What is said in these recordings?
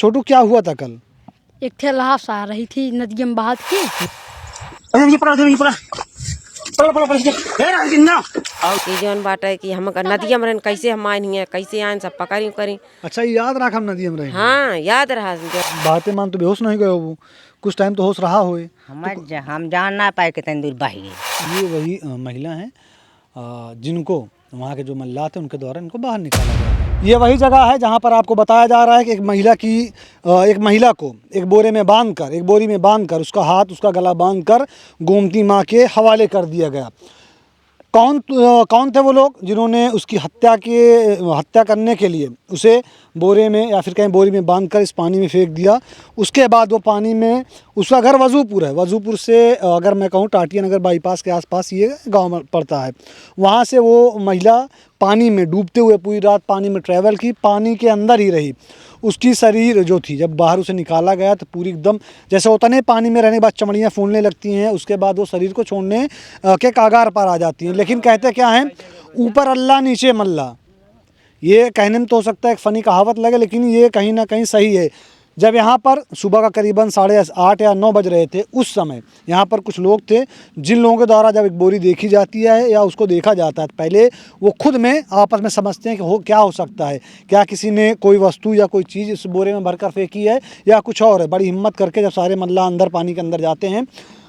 छोटू क्या हुआ था कल? एक ठेला से आ रही थी नदी में बहात की। ये पड़ा ये जौन बात है कि हम नदिया में रहन कैसे हम आए नहीं है, कैसे आए सब पकड़ी करी। अच्छा, ये याद रखा हम नदी में रहे? हाँ याद रहा। बातें मान तो बेहोश नहीं गए हो, वो कुछ टाइम तो होश रहा होए। हम जान ना पाए कितनी दूर बह गए। ये वही महिला हैं जिनको वहाँ के जो मल्लाह थे उनके द्वारा इनको बाहर निकाला गया। ये वही जगह है जहाँ पर आपको बताया जा रहा है कि एक महिला को एक बोरी में बांधकर उसका हाथ उसका गला बांधकर गोमती माँ के हवाले कर दिया गया। कौन थे वो लोग जिन्होंने उसकी हत्या करने के लिए उसे बोरे में या फिर कहीं बोरी में बांधकर इस पानी में फेंक दिया। उसके बाद वो पानी में, उसका घर वजूपुर है, वजूपुर से अगर मैं कहूँ टाटिया नगर बाईपास के आसपास ये गांव पड़ता है। वहाँ से वो महिला पानी में डूबते हुए पूरी रात पानी में ट्रैवल की, पानी के अंदर ही रही। उसकी शरीर जो थी जब बाहर उसे निकाला गया तो पूरी एकदम जैसे होता नहीं, पानी में रहने के बाद चमड़ियाँ फूलने लगती हैं, उसके बाद वो शरीर को छोड़ने के कागार पर आ जाती हैं। लेकिन कहते क्या हैं, ऊपर अल्लाह नीचे मल्ला। ये कहने में तो हो सकता है एक फ़नी कहावत लगे, लेकिन ये कहीं ना कहीं सही है। जब यहाँ पर सुबह का करीबन 8:30 या 9 बज रहे थे, उस समय यहाँ पर कुछ लोग थे जिन लोगों के द्वारा जब एक बोरी देखी जाती है या उसको देखा जाता है, पहले वो खुद में आपस में समझते हैं कि क्या हो सकता है, क्या किसी ने कोई वस्तु या कोई चीज़ इस बोरे में भरकर फेंकी है या कुछ और है। बड़ी हिम्मत करके जब सारे मल्लाह अंदर पानी के अंदर जाते हैं,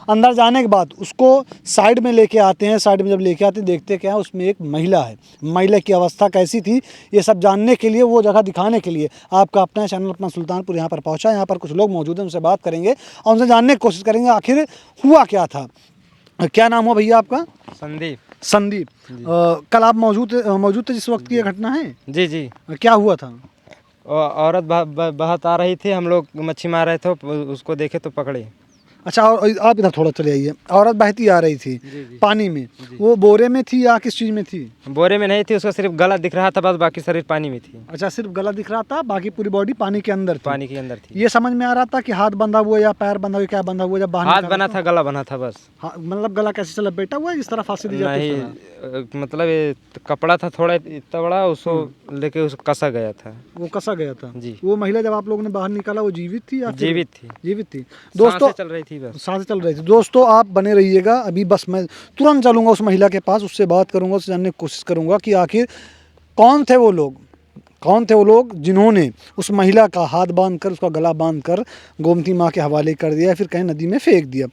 अंदर जाने के बाद उसको साइड में लेके आते हैं। साइड में जब लेके आते हैं देखते क्या है, उसमें एक महिला है। महिला की अवस्था कैसी थी ये सब जानने के लिए, वो जगह दिखाने के लिए आपका अपना चैनल अपना सुल्तानपुर यहाँ पर पहुँचा। यहाँ पर कुछ लोग मौजूद हैं, उनसे बात करेंगे और उनसे जानने की कोशिश करेंगे आखिर हुआ क्या था। क्या नाम हो भैया आपका? संदीप। कल आप मौजूद थे जिस वक्त की ये घटना है? जी। क्या हुआ था? औरत बहत आ रही थी, हम लोग मच्छी मार रहे थे, उसको देखे तो पकड़े। अच्छा, और आप इधर थोड़ा चले आइए। औरत बहती आ रही थी पानी में, वो बोरे में थी या किस चीज़ में थी? बोरे में नहीं थी, उसका सिर्फ गला दिख रहा था, बस बाकी शरीर पानी में थी। अच्छा, सिर्फ गला दिख रहा था, बाकी पूरी बॉडी पानी के अंदर थी। ये समझ में आ रहा था कि हाथ बंधा हुआ या पैर बंधा हुआ, क्या बंधा हुआ? जब बाहर हाथ बना था, गला बना था बस। हाँ, मतलब गला कैसे चला, बेटा हुआ जिस तरह फांसी दी जाती है? नहीं, मतलब ये कपड़ा था थोड़ा इतना बड़ा, उसको लेके उसको कसा गया था। वो कसा गया था जी। वो महिला जब आप लोगों ने बाहर निकाला वो जीवित थी या जीवित थी? दोस्तों चल रही थी, बस सांसें चल रही थी। दोस्तों आप बने रहिएगा, अभी बस मैं तुरंत चलूंगा उस महिला के पास, उससे बात करूंगा, उससे जानने की कोशिश करूंगा कि आखिर कौन थे वो लोग जिन्होंने उस महिला का हाथ बांधकर उसका गला बांधकर गोमती माँ के हवाले कर दिया, फिर कहीं नदी में फेंक दिया।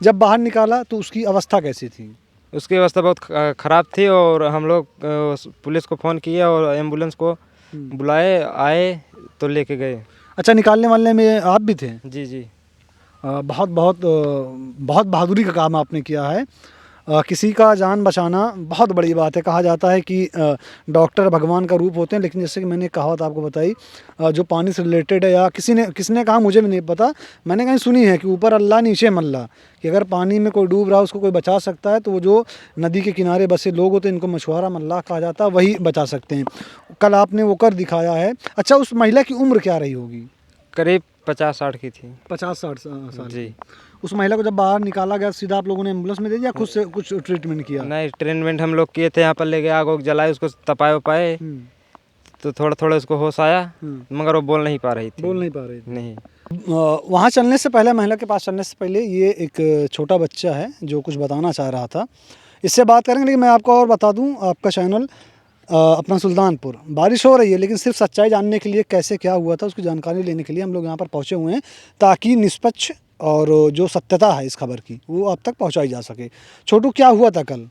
जब बाहर निकाला तो उसकी अवस्था कैसी थी? उसकी अवस्था बहुत ख़राब थी और हम लोग पुलिस को फ़ोन किया और एम्बुलेंस को बुलाए, आए तो लेके गए। अच्छा, निकालने वाले में आप भी थे? जी। बहुत बहादुरी का काम आपने किया है। किसी का जान बचाना बहुत बड़ी बात है। कहा जाता है कि डॉक्टर भगवान का रूप होते हैं, लेकिन जैसे कि मैंने कहावत आपको बताई, जो पानी से रिलेटेड है या किसने कहा मुझे भी नहीं पता, मैंने कहीं सुनी है कि ऊपर अल्लाह नीचे मल्ला, कि अगर पानी में कोई डूब रहा है उसको कोई बचा सकता है तो वो जो नदी के किनारे बसे लोग होते हैं, इनको मछुआरा मल्लाह कहा जाता है, वही बचा सकते हैं। कल आपने वो कर दिखाया है। अच्छा, उस महिला की उम्र क्या रही होगी? करीब 50-60 की थी। 50-60 साल जी। उस महिला को जब बाहर निकाला गया सीधा आप लोगों ने एम्बुलेंस में दे दिया, खुद से कुछ ट्रीटमेंट किया? नहीं, ट्रीटमेंट हम लोग किए थे, यहाँ पर ले गए, आग जलाए, उसको तपाए तो थोड़ा उसको होश आया, मगर वो बोल नहीं पा रही थी। नहीं। वहाँ चलने से पहले, महिला के पास चलने से पहले ये एक छोटा बच्चा है जो कुछ बताना चाह रहा था, इससे बात करेंगे। लेकिन मैं आपको और बता दूँ, आपका चैनल अपना सुल्तानपुर, बारिश हो रही है लेकिन सिर्फ सच्चाई जानने के लिए, कैसे क्या हुआ था उसकी जानकारी लेने के लिए हम लोग यहाँ पर पहुँचे हुए हैं, ताकि निष्पक्ष और जो सत्यता है इस खबर की वो आप तक पहुँचाई जा सके। छोटू, क्या हुआ था कल?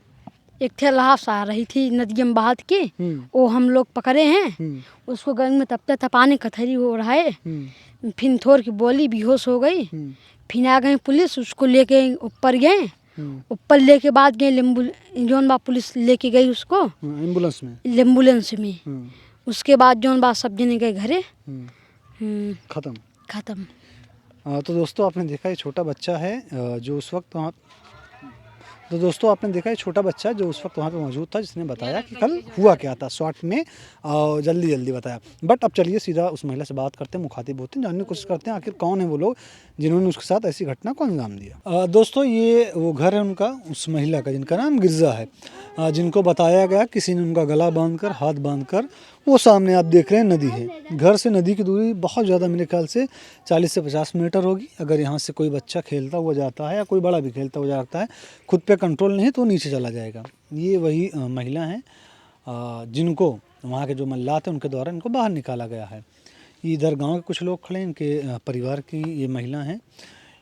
एक ठेला से आ रही थी नदी में बहात की, वो हम लोग पकड़े हैं। उसको गंग में तपते तपाने कथरी हो रहा है, फिर थोड़ी की बोली बेहोश हो गई। फिर आ गई पुलिस, उसको लेके ऊपर गए, ऊपर लेके बाद गए जौन बा पुलिस लेके गई उसको एम्बुलेंस में। उसके बाद जौन बा सब जने गए घरे, खत्म। तो दोस्तों आपने देखा ये छोटा बच्चा है जो उस वक्त वहाँ पे मौजूद था, जिसने बताया कि कल हुआ क्या था, शॉर्ट में जल्दी बताया। बट अब चलिए सीधा उस महिला से बात करते हैं, मुखातिब होते हैं, जानने की कोशिश करते हैं आखिर कौन है वो लोग जिन्होंने उसके साथ ऐसी घटना को अंजाम दिया। दोस्तों ये वो घर है उनका, उस महिला का, जिनका नाम गिरजा है, जिनको बताया गया किसी ने उनका गला बांधकर हाथ बांधकर वो सामने आप देख रहे हैं नदी है। घर से नदी की दूरी बहुत ज़्यादा, मेरे ख्याल से 40 से 50 मीटर होगी। अगर यहाँ से कोई बच्चा खेलता हुआ जाता है या कोई बड़ा भी खेलता हुआ जाता है, खुद पे कंट्रोल नहीं तो नीचे चला जाएगा। ये वही महिला हैं जिनको वहाँ के जो मल्लात हैं उनके द्वारा इनको बाहर निकाला गया है। इधर गांव के कुछ लोग खड़े हैं, इनके परिवार की ये महिला हैं।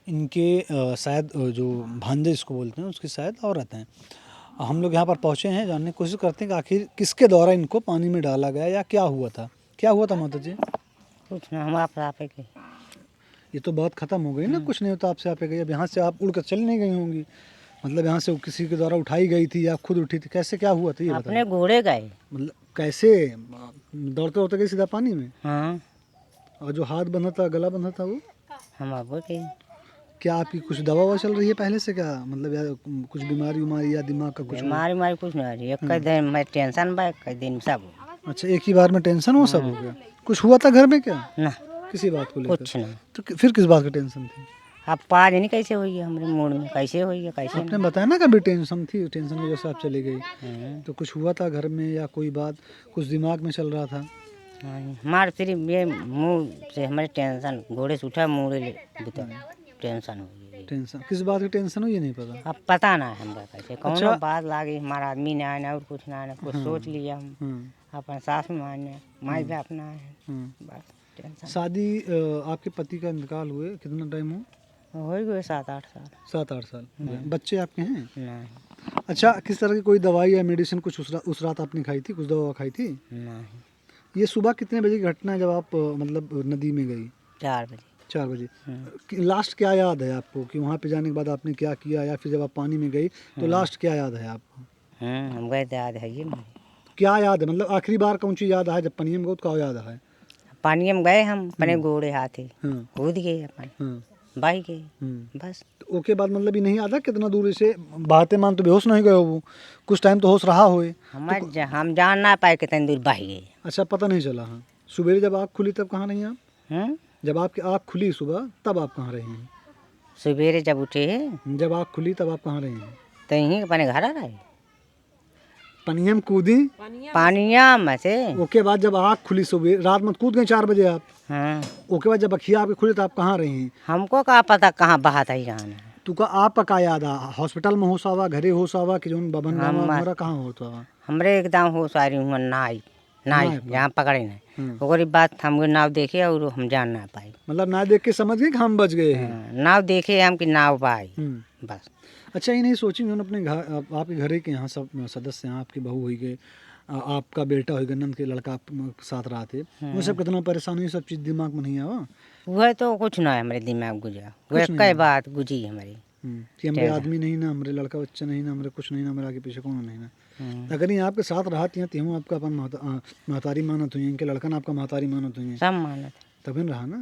इनके शायद जो भांजे जिसको बोलते हैं उसकी शायद औरत हैं। हम लोग यहाँ पर पहुँचे हैं, जानने की कोशिश करते हैं कि आखिर किसके द्वारा इनको पानी में डाला गया या क्या हुआ था। क्या हुआ था माता जी? कुछ ना, हम आप के ये तो बात ख़त्म हो गई ना, कुछ नहीं होता आपसे आप गई। अब यहाँ से आप उड़ कर चली नहीं गई होंगी, मतलब यहाँ से किसी के द्वारा उठाई गई थी या खुद उठी थी, कैसे क्या हुआ था ये बताइए। अपने घोड़े गए। मतलब कैसे दौड़ते दौड़ते गई सीधा पानी में? हाँ, और जो हाथ बंधा था, गला बंधा था, वो हम अब के क्या आपकी कुछ दवा ववा चल रही है पहले से, क्या मतलब या कुछ बीमारी उमारी या दिमाग का कुछ? बीमारी उमारी कुछ नहीं आ रही। एक दिन मैं टेंशन बा, एक दिन सब अच्छा, एक ही बार में टेंशन वो सब हो गया? कुछ हुआ था घर में क्या, ना, किसी बात को लेकर? कुछ ना। तो फिर किस बात की टेंशन थी? अब पाज नहीं कैसे हुई है हमारे मूड में, कैसे हुई है कैसे आपने बताया ना कभी टेंशन थी, टेंशन की वजह से आप चली गई। नहीं। तो कुछ हुआ था घर में या कोई बात कुछ दिमाग में चल रहा था? हमारे फिर ये मुँह से हमारे टेंशन घोड़े से उठा, मुँह ले टेंशन हो गई। टेंशन किस बात की टेंशन हुई ये नहीं पता? अब पता ना है हमरा कैसे कौन अच्छा। बात लागी। हमारा आदमी ने आना और कुछ ना आना, कुछ सोच लिया हम अपन सास में आने माई बाप ना है, बस टेंशन। शादी आपके पति का इंतकाल हुए कितना टाइम हो गए 7-8 साल। 7-8 साल। बच्चे आपके हैं? नहीं अच्छा, किस तरह की कोई दवाई या मेडिसिन कुछ उस रात आपने खाई थी, कुछ दवा खाई थी? नहीं। ये सुबह कितने बजे की घटना है जब आप मतलब नदी में गई? 4 बजे। 4 बजे। लास्ट क्या याद है आपको कि वहाँ पे जाने के बाद आपने क्या किया, या फिर जब आप पानी में गई तो लास्ट क्या याद है आपको? हम गए थे, याद है ये मुझे। क्या याद है, मतलब आखिरी बार कौन सी याद है जब पानी में गए तो क्या याद है? पानी में गए हम, अपने घोड़े हाथे हाँ कूद गए अपन, हाँ। बह गए बस। तो ओके बाद मतलब ये नहीं आता कितना दूर से बहाते मान तो बेहोश नहीं गए हो, वो कुछ टाइम तो होश रहा होए? हम जान ना पाए कितनी दूर बह गए। अच्छा, पता नहीं चला। हाँ, सुबह जब आँख खुली तब कहाँ रही आप? जब आपकी आँख खुली सुबह तब आप कहाँ रहे हैं? सवेरे जब उठे हैं, जब आँख खुली तब आप कहाँ रहे हैं? तो यहीं अपने घर आ रहे पनिया में कूदी? पानिया में से। ओके बाद जब आँख खुली सुबह, रात में कूद गए 4 बजे आप? हाँ, ओके बाद जब अखियाँ आपकी खुली तो आप कहाँ रहे हैं? हमको क्या पता कहाँ बहा था जाना। तो का आपका का याद आ, हॉस्पिटल में होश आवा, घरे होश आवा कि जोन बबन गामा हमारा कहाँ होता हुआ? हमरे एकदम हो सारी हुआ नाई यहाँ पकड़े नहीं। ओकरी बात हमको नाव देखे और हम जान ना पाए। मतलब ना देख के समझ गए कि हम बच गए हैं? नाव देखे हम कि नाव पाई बस। अच्छा, ये नहीं सोची उन्होंने अपने घर, आपके घरे के यहाँ सब सदस्य हैं, आपकी बहू हुई गए, आपका बेटा हुई गए, नंद के लड़का आप साथ रहा थे, वो सब कितना परेशान हुई, सब चीज़ दिमाग में नहीं आवा? वह तो कुछ ना है हमारे दिमाग गुजरा, वह कई बात गुजरी हमारी कि हमारे आदमी नहीं ना, हमारे लड़का बच्चा नहीं ना, हमारे कुछ नहीं ना, हमारे आगे पीछे कौन नहीं ना। अगर ये आपके साथ रहती हैं तो हम आपका अपन महतारी मानत हुई, इनके लड़का ना आपका महतारी मानत हुई, सब मानत तभी रहा ना।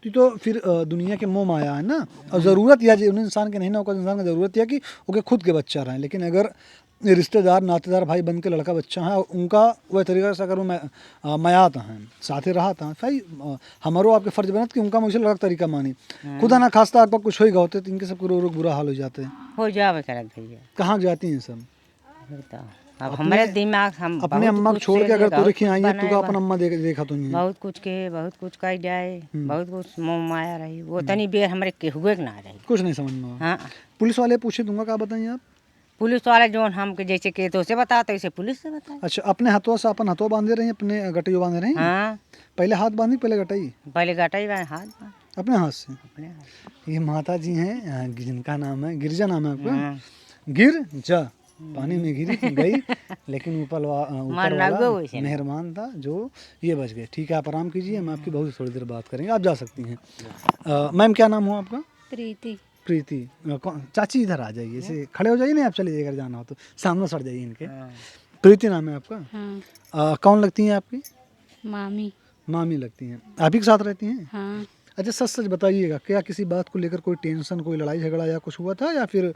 तो फिर दुनिया के मोह माया है ना, और ज़रूरत यह है इंसान के नहीं ना, इंसान की ज़रूरत यह है कि वो खुद के बच्चा रहें। लेकिन अगर रिश्तेदार नातेदार भाई बन के लड़का बच्चा है, उनका वह तरीका से अगर वो मयात हैं साथ ही रहा था, भाई हमारो आपके फ़र्ज बनत कि उनका मुझे लगा तरीका मानी। खुदा ना खास्ता आपका कुछ होगा होते तो इनके सबके रो बुरा हाल हो जाते हैं। हो जावे करत भैया। कहाँ जाती हैं सब? अब हमारे दिमाग हम अपने अम्मा को छोड़ के अगर तू रखी आई है तो का अपन अम्मा देखा तो नहीं? बहुत कुछ के बहुत कुछ कह जाए, बहुत कुछ मोह माया रही, वो तनी बेर हमारे के हुए ना रही, कुछ नहीं समझ में। हाँ, पुलिस वाले पूछे दूंगा, क्या बताइए आप? पुलिस वाले जो हमके जैसे के तो से बताते वैसे पुलिस से बताए। अच्छा, अपने हाथों से अपन हाथों बांधे रहे, अपने गटैयो बांधे रहे? हाँ, पहले हाथ बांधी पहले गटाई? पहले गटाई हाथ अपने हाथ से? अपने हाथ। ये माता जी हैं जिनका नाम है गिरजा, नाम है आपका? गिरजा पानी में गिरी गई, लेकिन ऊपर वाला मेहरबान था जो ये बच गए। ठीक है, आप आराम कीजिए, हम आपकी बहुत थोड़ी देर बात करेंगे, आप जा सकती हैं। मैम क्या नाम हो आपका? प्रीति। प्रीति। चाची इधर आ जाइए, इसे खड़े हो जाइए, नहीं आप चले जाइए, अगर जाना हो तो सामने सट जाइए इनके। प्रीति नाम है आपका? हाँ। कौन लगती हैं आपकी? मामी। मामी लगती हैं। आप ही के साथ रहती हैं? हाँ। अच्छा, सच सच बताइएगा, क्या किसी बात को लेकर कोई टेंशन, कोई लड़ाई झगड़ा या कुछ हुआ था, या फिर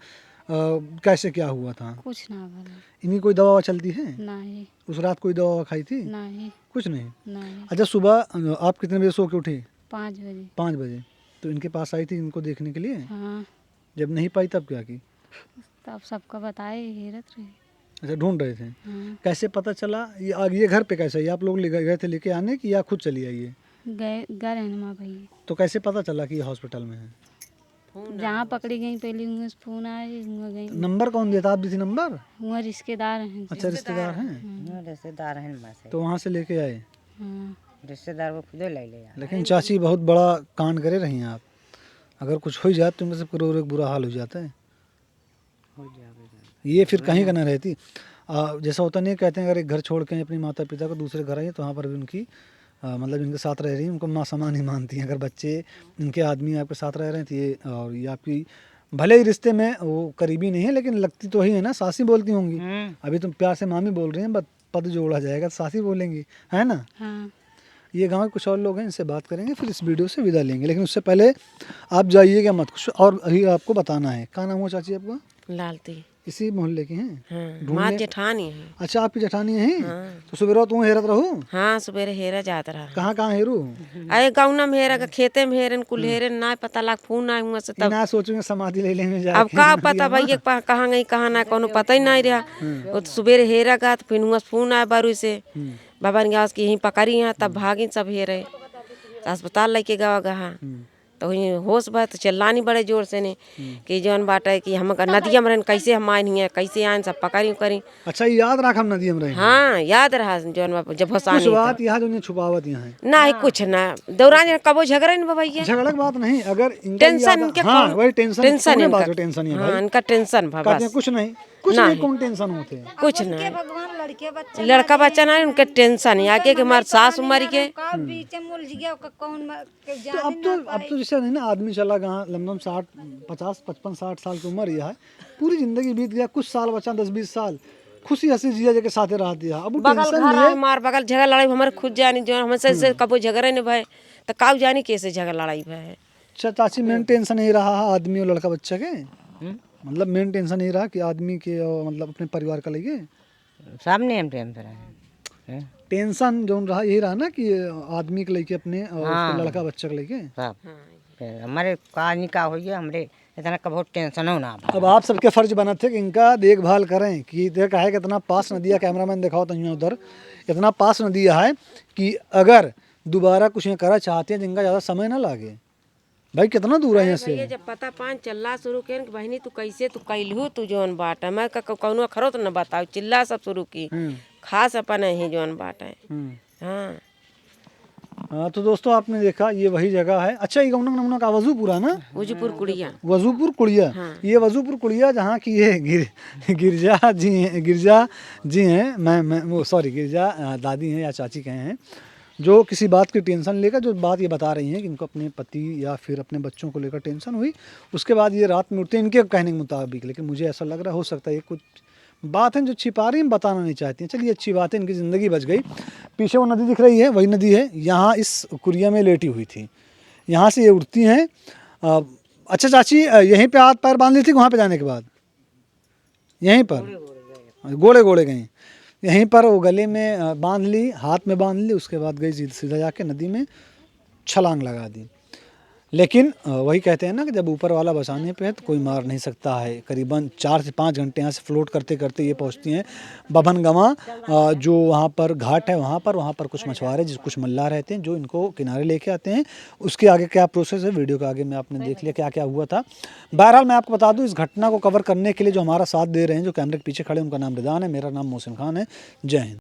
कैसे क्या हुआ था? कुछ ना बोला। इनकी कोई दवा चलती है? नहीं। उस रात कोई दवा खाई थी? नहीं। कुछ नहीं? नहीं। अच्छा, सुबह आप कितने बजे सो के उठे? 5 बजे। 5 बजे। तो इनके पास आई थी इनको देखने के लिए? हाँ। जब नहीं पाई तब क्या की? तब सबका बताए, हैरत रही। अच्छा, ढूंढ रहे थे। कैसे पता चला ये घर पे कैसे, ये आप लोग गए थे लेके आने की या खुद चली आई है? गए हैं माँ भाई। तो कैसे पता चला कि ये हॉस्पिटल में है? जहाँ पकड़ी गई पहले वहाँ से फोन आया, वहाँ गई। नंबर कौन देता, आप दी थी नंबर? वहाँ रिश्तेदार हैं। अच्छा, रिश्तेदार हैं, रिश्तेदार हैं बस। तो वहाँ से लेके आए। हाँ। रिश्तेदार वो खुदे ले ले। लेकिन चाची बहुत बड़ा कांड करे रही हैं आप, अगर कुछ हो जाए तो उनका सब करोड़ एक बुरा हाल हो जाता है। ये फिर कहीं का ना रहती। जैसा होता नहीं, कहते हैं अगर एक घर छोड़ के अपनी माता पिता को दूसरे घर आई तो वहाँ पर भी उनकी मतलब इनके साथ रह रही हैं, उनको माँ समान ही मानती हैं। अगर बच्चे इनके आदमी आपके साथ रह रहे हैं तो ये और ये आपकी भले ही रिश्ते में वो करीबी नहीं है लेकिन लगती तो ही है ना, सासी बोलती होंगी। अभी तुम प्यार से मामी बोल रही हैं, बट पद जोड़ा जाएगा तो सासी बोलेंगी, है ना? हाँ। ये गांव के कुछ और लोग हैं, इनसे बात करेंगे, फिर इस वीडियो से विदा लेंगे। लेकिन उससे पहले आप जाइएगा मत, कुछ और अभी आपको बताना है। कहाँ नाम हुआ चाची आपका? लालती। इसी मोहल्ले की हैं? हाँ, माँ जेठानी है। अच्छा, आपकी जेठानी है? हाँ। तो सुबह तुम हेरत रहू? हाँ, सुबह हेरा जाता रहा। कहाँ कहाँ हेरू? अरे गाँव में हेरा, खेते में हेरन, कुल हेरन, ना पता लाग फोन ना हुआ से तब। ना सोचूंगे समाधि ले लेंगे अब का पता भाई कहाँ गई कहाँ ना, कोनो पता ही नहीं रहा। वो सुबह हेरा गा तो फिर हुआ फोन आया बारू से, बाबा ने गैस की यहीं पकड़ी यहाँ, तब भागी सब हेरे, अस्पताल लेके गवा गहा। तो वही होश बा तो चिल्लानी बड़े जोर से ने कि जौन बाटा है कि हम नदिया में रहन, कैसे हम आए नहीं, कैसे आए, सब पकड़ी करी। अच्छा, याद रख हम नदी में रहे। हाँ, याद रहा जौन बाप जब कुछ भसानी बात यहाँ जो छुपावत यहाँ है ना है, कुछ ना दौरान कबो झगड़ा नहीं भैया, झगड़ा की बात नहीं, अगर टेंशन इनके हाँ कौन- वही टेंशन टेंशन बात इनका, टेंशन ही है हाँ भाई। इनका टेंशन भा कहते हैं बस कुछ नहीं कौन टेंशन होते हैं। कुछ ना लड़का बच्चा ना उनके टेंशन है आगे के हमारे सास उमर के। तो अब तो जैसे नहीं ना, आदमी चला गया लमदम 60 50 55 60 साल की उम्र यह है, पूरी जिंदगी बीत गया, कुछ साल बचा 10-20 साल खुशी हंसी जिया के साथ रह दिया। अब वो बगल टेंशन घर लिए है मार बगल झगड़ा लड़ाई हमारे खुद जानी जो हमसे से कबो झगड़ा नहीं भाई तो काउ जानी कैसे झगड़ा लड़ाई भाई। अच्छा चाची, मेन टेंशन नहीं रहा आदमी और लड़का बच्चा के, मतलब मेन टेंशन नहीं रहा कि आदमी के और मतलब अपने परिवार का लेके सामने हम टेंशन है, टेंशन जो रहा यही रहा ना कि आदमी के लेके अपने और उसके लड़का बच्चा के लेके। फिर हमारे का निकाह हो गया, हमरे इतना कभी टेंशन हो ना। अब आप सबके फर्ज बना थे कि इनका देखभाल करें कि देखा है कितना पास नदी है, कैमरामैन दिखाओ तो यहाँ उधर इतना पास नदी है कि अगर दोबारा कुछ यहाँ करा चाहते हैं जिनका ज़्यादा समय ना लगे। भाई कितना दूर है यहाँ से? भैया जब पता पान चलना शुरू किया कि बहनी तू कैसे तू कैलहू तू जौन बाट है, मैं कौनो खरो तो न बताओ, चिल्ला सब शुरू की खास अपन ही जौन बाट है। हाँ हाँ, तो दोस्तों आपने देखा ये वही जगह है। अच्छा, ये गौनक नमूना का वजूपुरा ना, उजपुर कुड़िया, वजूपुर कुड़िया। ये वजूपुर कुड़िया जहाँ की ये गिरजा जी हैं, मैं वो सॉरी गिरजा दादी हैं या चाची कहे हैं, जो किसी बात की टेंशन लेकर जो बात ये बता रही हैं कि इनको अपने पति या फिर अपने बच्चों को लेकर टेंशन हुई, उसके बाद ये रात में उठते हैं इनके कहने के मुताबिक। लेकिन मुझे ऐसा लग रहा हो सकता है ये कुछ बात है जो छिपा रही हैं, बताना नहीं चाहती हैं। चलिए अच्छी बात है, इनकी ज़िंदगी बच गई। पीछे वो नदी दिख रही है, वही नदी है, यहाँ इस कुरिया में लेटी हुई थी, यहाँ से ये उठती हैं। अच्छा चाची, यहीं पे हाथ पैर बांध ली थी वहाँ पे जाने के बाद? यहीं पर गोले गोले गए, यहीं पर वो गले में बांध ली, हाथ में बांध ली, उसके बाद गई सीधा जाके नदी में छलांग लगा दी। लेकिन वही कहते हैं ना कि जब ऊपर वाला बचाने पे है तो कोई मार नहीं सकता है। करीबन 4 से 5 घंटे यहाँ से फ्लोट करते करते ये पहुँचती हैं बभनगवा, जो वहाँ पर घाट है, वहाँ पर कुछ मछुआरे कुछ मल्लाह रहते हैं जो इनको किनारे लेके आते हैं। उसके आगे क्या प्रोसेस है वीडियो के आगे में आपने देख लिया क्या क्या हुआ था। बहरहाल मैं आपको बता दूँ, इस घटना को कवर करने के लिए जो हमारा साथ दे रहे हैं, जो कैमरे के पीछे खड़े, उनका नाम रिदान है, मेरा नाम मोहसिन खान है। जय हिंद।